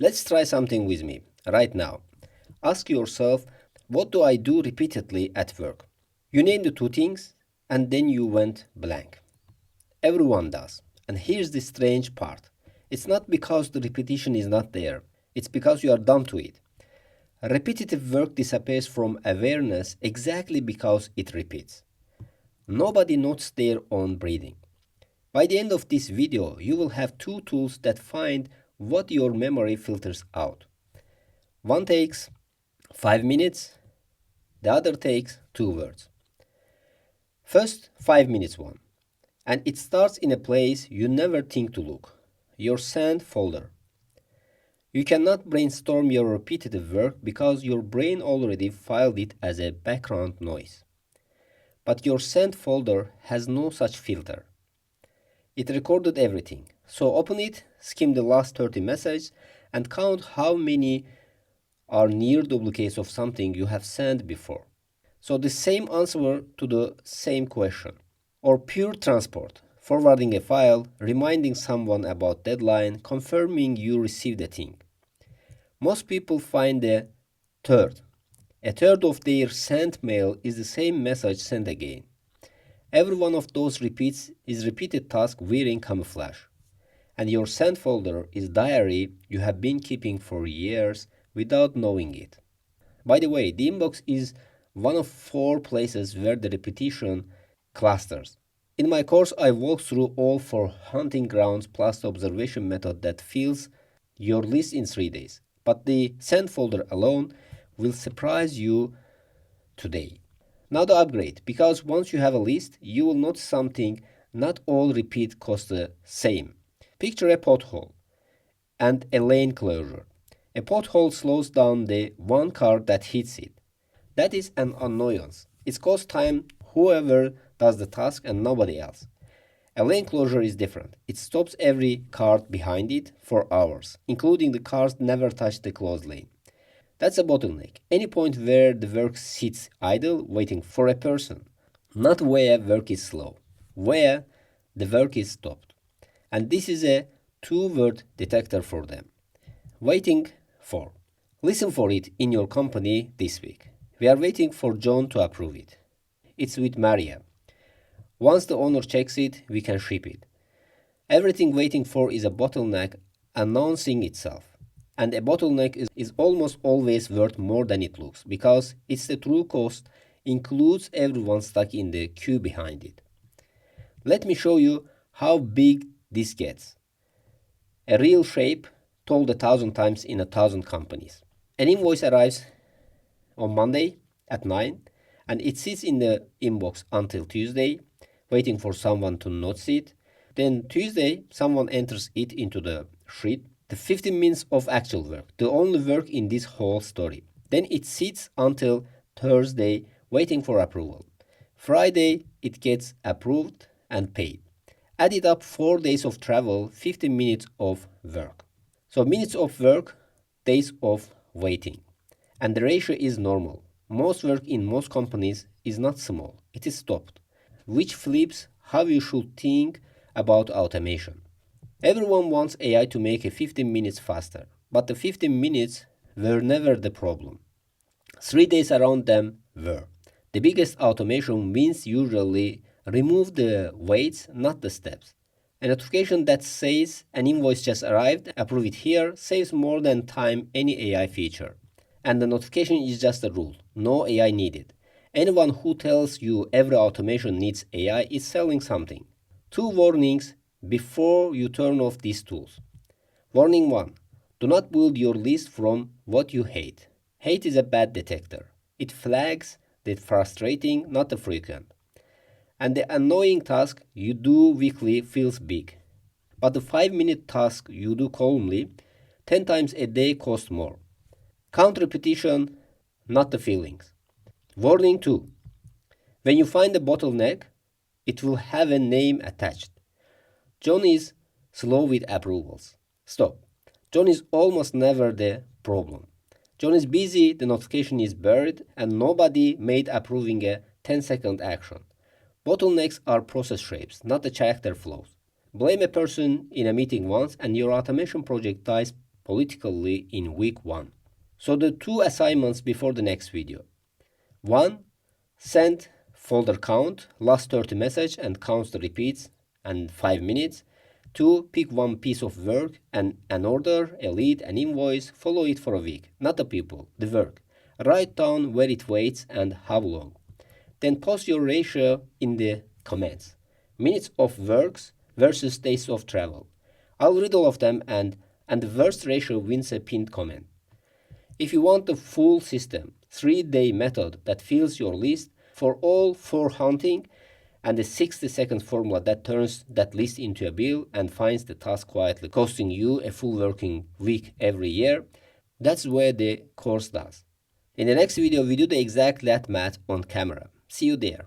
Let's try something with me right now. Ask yourself, what do I do repeatedly at work? You named the two things and then you went blank. Everyone does. And here's the strange part. It's not because the repetition is not there. It's because you are dumb to it. Repetitive work disappears from awareness exactly because it repeats. Nobody notes their own breathing. By the end of this video, you will have two tools that find what your memory filters out. One takes 5 minutes, the other takes 2 words. First, 5 minutes one. And it starts in a place you never think to look, your send folder. You cannot brainstorm your repetitive work because your brain already filed it as a background noise. But your send folder has no such filter. It recorded everything. So open it, skim the last 30 messages, and count how many are near duplicates of something you have sent before. So the same answer to the same question. Or pure transport, forwarding a file, reminding someone about deadline, confirming you received a thing. Most people find a third. A third of their sent mail is the same message sent again. Every one of those repeats is repeated task wearing camouflage. And your sent folder is diary you have been keeping for years without knowing it. By the way, the inbox is one of 4 places where the repetition clusters. In my course, I walk through all 4 hunting grounds plus the observation method that fills your list in 3 days. But the send folder alone will surprise you today. Now the upgrade, because once you have a list, you will notice something. Not all repeat cost the same. Picture a pothole and a lane closure. A pothole slows down the one car that hits it. That is an annoyance. It costs time whoever does the task and nobody else. A lane closure is different. It stops every car behind it for hours, including the cars never touch the closed lane. That's a bottleneck. Any point where the work sits idle waiting for a person. Not where work is slow. Where the work is stopped. And this is a 2-word detector for them. Waiting for. Listen for it in your company this week. We are waiting for John to approve it. It's with Maria. Once the owner checks it, we can ship it. Everything waiting for is a bottleneck announcing itself. And a bottleneck is almost always worth more than it looks because its the true cost includes everyone stuck in the queue behind it. Let me show you how big this gets. A real shape told 1,000 times in 1,000 companies. An invoice arrives on Monday at 9 and it sits in the inbox until Tuesday, waiting for someone to notice it. Then Tuesday, someone enters it into the sheet. The 15 minutes of actual work, the only work in this whole story. Then it sits until Thursday, waiting for approval. Friday, it gets approved and paid. Add it up 4 days of travel, 15 minutes of work. So minutes of work, days of waiting. And the ratio is normal. Most work in most companies is not small, it is stopped, which flips how you should think about automation. Everyone wants AI to make it 15 minutes faster, but the 15 minutes were never the problem. 3 days around them were. The biggest automation wins usually remove the waits, not the steps. A notification that says an invoice just arrived, approve it here, saves more than time any AI feature. And the notification is just a rule, no AI needed. Anyone who tells you every automation needs AI is selling something. 2 warnings before you turn off these tools. Warning 1. Do not build your list from what you hate. Hate is a bad detector. It flags the frustrating, not the frequent. And the annoying task you do weekly feels big. But the 5-minute task you do calmly 10 times a day costs more. Count repetition, not the feelings. Warning 2. When you find a bottleneck, it will have a name attached. John is slow with approvals. Stop. John is almost never the problem. John is busy, the notification is buried, and nobody made approving a 10-second action. Bottlenecks are process shapes, not the character flows. Blame a person in a meeting once and your automation project dies politically in week 1. So the 2 assignments before the next video. 1. Send folder count, last 30 message and counts the repeats and 5 minutes. 2. Pick one piece of work and an order, a lead, an invoice, follow it for a week, not the people, the work. Write down where it waits and how long. Then post your ratio in the comments. Minutes of works versus days of travel. I'll read all of them and the worst ratio wins a pinned comment. If you want the full system, 3-day method that fills your list for all 4 hunting and the 60-second formula that turns that list into a bill and finds the task quietly costing you a full working week every year, that's where the course does. In the next video, we do the exact lat math on camera. See you there.